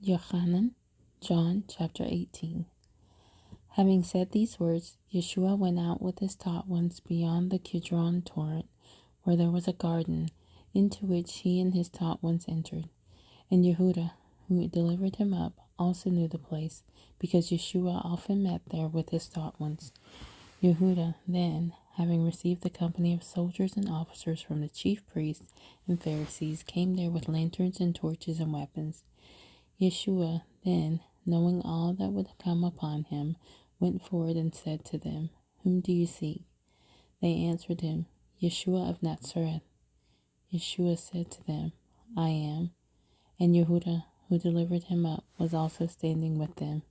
Yohanan, John chapter 18. Having said these words, Yeshua went out with his taught ones beyond the Kidron torrent, where there was a garden, into which he and his taught ones entered. And Yehuda, who delivered him up, also knew the place, because Yeshua often met there with his taught ones. Yehuda then, having received the company of soldiers and officers from the chief priests and Pharisees, came there with lanterns and torches and weapons. Yeshua then, knowing all that would come upon him, went forward and said to them, "Whom do you seek?" They answered him, "Yeshua of Nazareth." Yeshua said to them, "I am." And Yehuda, who delivered him up, was also standing with them.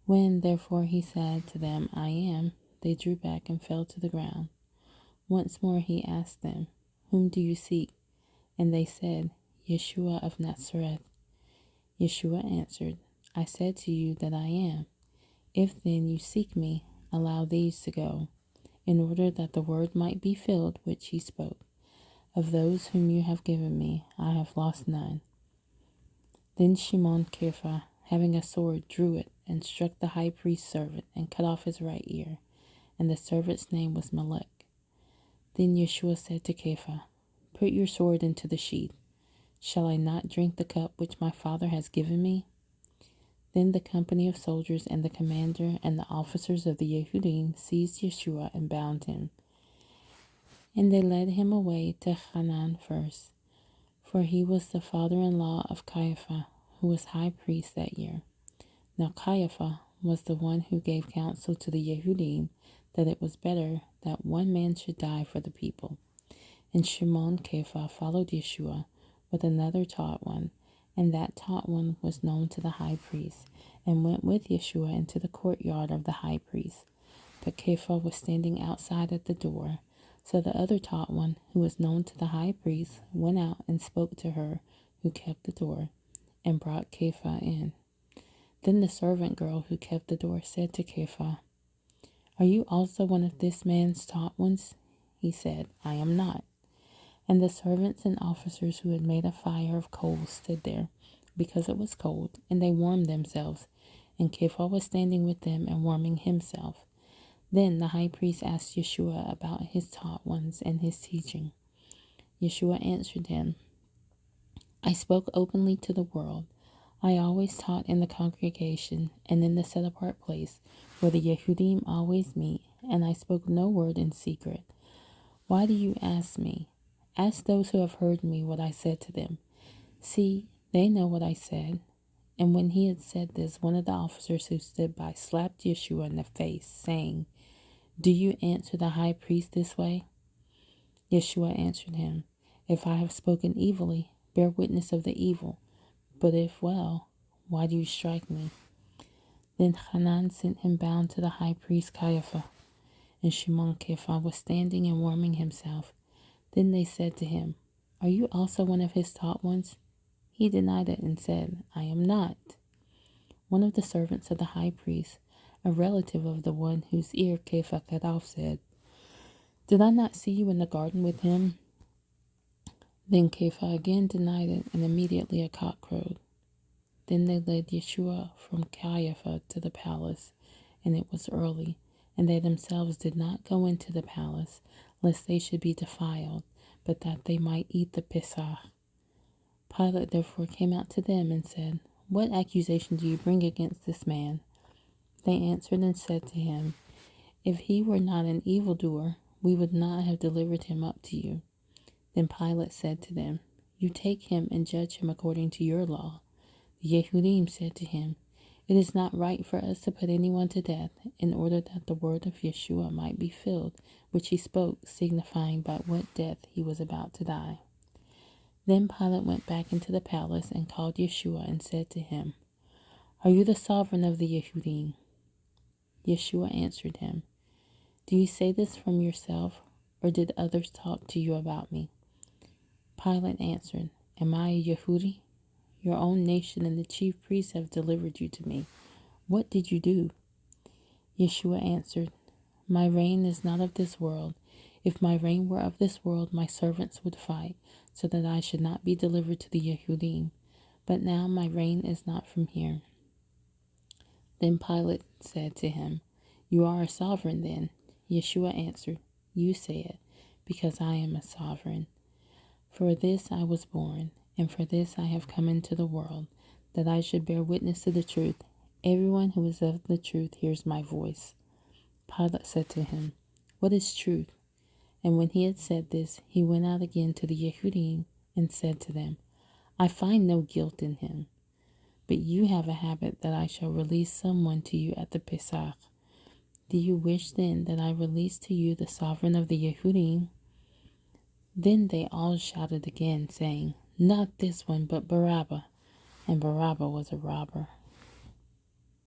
When, therefore, he said to them, "I am," they drew back and fell to the ground. Once more he asked them, "Whom do you seek?" And they said, "Yeshua of Nazareth." Yeshua answered, "I said to you that I am. If then you seek me, allow these to go, in order that the word might be filled which he spoke. Of those whom you have given me, I have lost none." Then Shimon Kepha, having a sword, drew it, and struck the high priest's servant, and cut off his right ear, and the servant's name was Malek. Then Yeshua said to Kepha, "Put your sword into the sheath. Shall I not drink the cup which my Father has given me?" Then the company of soldiers and the commander and the officers of the Yehudim seized Yeshua and bound him. And they led him away to Yohanan first, for he was the father-in-law of Caiaphas, who was high priest that year. Now Caiaphas was the one who gave counsel to the Yehudim that it was better that one man should die for the people. And Shimon Kepha followed Yeshua with another taught one, and that taught one was known to the high priest, and went with Yeshua into the courtyard of the high priest. But Kepha was standing outside at the door. So the other taught one, who was known to the high priest, went out and spoke to her who kept the door, and brought Kepha in. Then the servant girl who kept the door said to Kepha, "Are you also one of this man's taught ones?" He said, "I am not." And the servants and officers who had made a fire of coals stood there, because it was cold, and they warmed themselves, and Kepha was standing with them and warming himself. Then the high priest asked Yeshua about his taught ones and his teaching. Yeshua answered him, "I spoke openly to the world. I always taught in the congregation and in the set-apart place where the Yehudim always meet, and I spoke no word in secret. Why do you ask me? Ask those who have heard me what I said to them. See, they know what I said." And when he had said this, one of the officers who stood by slapped Yeshua in the face, saying, "Do you answer the high priest this way?" Yeshua answered him, "If I have spoken evilly, bear witness of the evil. But if well, why do you strike me?" Then Hanan sent him bound to the high priest Caiaphas, and Shimon Kepha was standing and warming himself. Then they said to him, "Are you also one of his taught ones?" He denied it and said, "I am not." One of the servants of the high priest, a relative of the one whose ear Kepha cut off, said, "Did I not see you in the garden with him?" Then Kepha again denied it, and immediately a cock crowed. Then they led Yeshua from Caiaphas to the palace, and it was early, and they themselves did not go into the palace, lest they should be defiled, but that they might eat the Pesach. Pilate therefore came out to them and said, "What accusation do you bring against this man?" They answered and said to him, "If he were not an evildoer, we would not have delivered him up to you." Then Pilate said to them, "You take him and judge him according to your law." The Yehudim said to him, "It is not right for us to put anyone to death, in order that the word of Yeshua might be filled, which he spoke, signifying by what death he was about to die." Then Pilate went back into the palace and called Yeshua and said to him, "Are you the sovereign of the Yehudim?" Yeshua answered him, "Do you say this from yourself, or did others talk to you about me?" Pilate answered, "Am I a Yehudi? Your own nation and the chief priests have delivered you to me. What did you do?" Yeshua answered, "My reign is not of this world. If my reign were of this world, my servants would fight, so that I should not be delivered to the Yehudim. but now my reign is not from here." Then Pilate said to him, "You are a sovereign then?" Yeshua answered, "You say it, because I am a sovereign. For this I was born, and for this I have come into the world, that I should bear witness to the truth. Everyone who is of the truth hears my voice." Pilate said to him, "What is truth?" And when he had said this, he went out again to the Yehudim and said to them, "I find no guilt in him. But you have a habit that I shall release someone to you at the Pesach. Do you wish then that I release to you the sovereign of the Yehudim?" Then they all shouted again, saying, "Not this one, but Barabbas." And Barabbas was a robber.